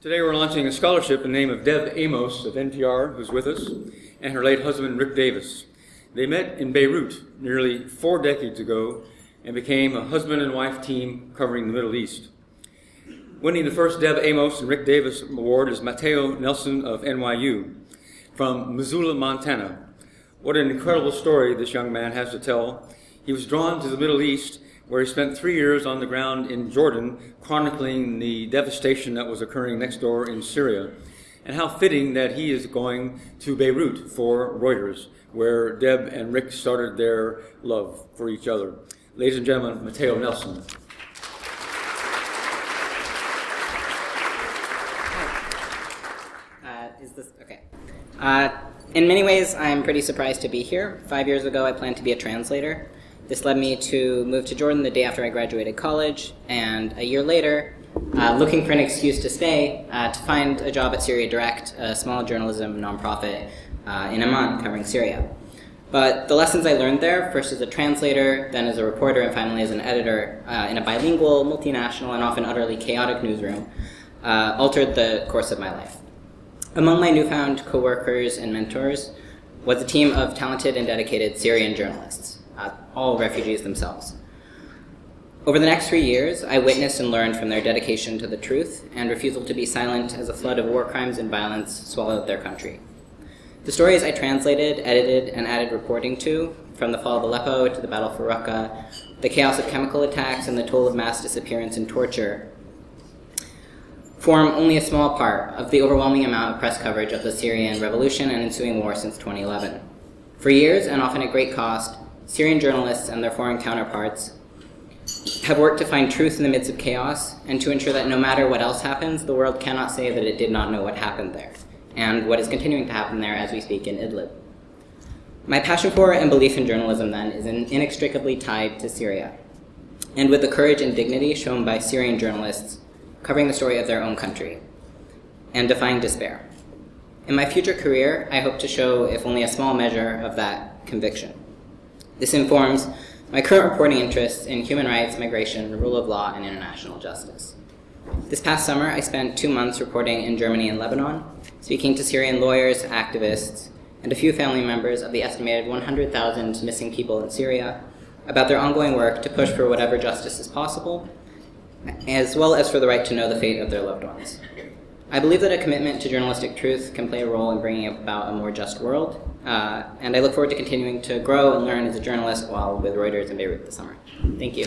Today we're launching a scholarship in the name of Deb Amos of NPR, who's with us, and her late husband, Rick Davis. They met in Beirut nearly 4 decades ago and became a husband and wife team covering the Middle East. Winning the first Deb Amos and Rick Davis Award is Mateo Nelson of NYU from Missoula, Montana. What an incredible story this young man has to tell. He was drawn to the Middle East, where he spent 3 years on the ground in Jordan, chronicling the devastation that was occurring next door in Syria. And how fitting that he is going to Beirut for Reuters, where Deb and Rick started their love for each other. Ladies and gentlemen, Mateo Nelson. Is this okay? In many ways, I'm pretty surprised to be here. 5 years ago, I planned to be a translator. This led me to move to Jordan the day after I graduated college, and a year later, looking for an excuse to stay, to find a job at Syria Direct, a small journalism nonprofit in Amman covering Syria. But the lessons I learned there, first as a translator, then as a reporter, and finally as an editor in a bilingual, multinational, and often utterly chaotic newsroom, altered the course of my life. Among my newfound coworkers and mentors was a team of talented and dedicated Syrian journalists, all refugees themselves. Over the next 3 years, I witnessed and learned from their dedication to the truth and refusal to be silent as a flood of war crimes and violence swallowed their country. The stories I translated, edited, and added reporting to, from the fall of Aleppo to the battle for Raqqa, the chaos of chemical attacks and the toll of mass disappearance and torture, form only a small part of the overwhelming amount of press coverage of the Syrian revolution and ensuing war since 2011. For years, and often at great cost, Syrian journalists and their foreign counterparts have worked to find truth in the midst of chaos and to ensure that no matter what else happens, the world cannot say that it did not know what happened there, and what is continuing to happen there as we speak in Idlib. My passion for and belief in journalism, then, is inextricably tied to Syria, and with the courage and dignity shown by Syrian journalists covering the story of their own country, and defying despair. In my future career, I hope to show, if only a small measure, of that conviction. This informs my current reporting interests in human rights, migration, the rule of law, and international justice. This past summer, I spent 2 months reporting in Germany and Lebanon, speaking to Syrian lawyers, activists, and a few family members of the estimated 100,000 missing people in Syria about their ongoing work to push for whatever justice is possible, as well as for the right to know the fate of their loved ones. I believe that a commitment to journalistic truth can play a role in bringing about a more just world, and I look forward to continuing to grow and learn as a journalist while with Reuters in Beirut this summer. Thank you.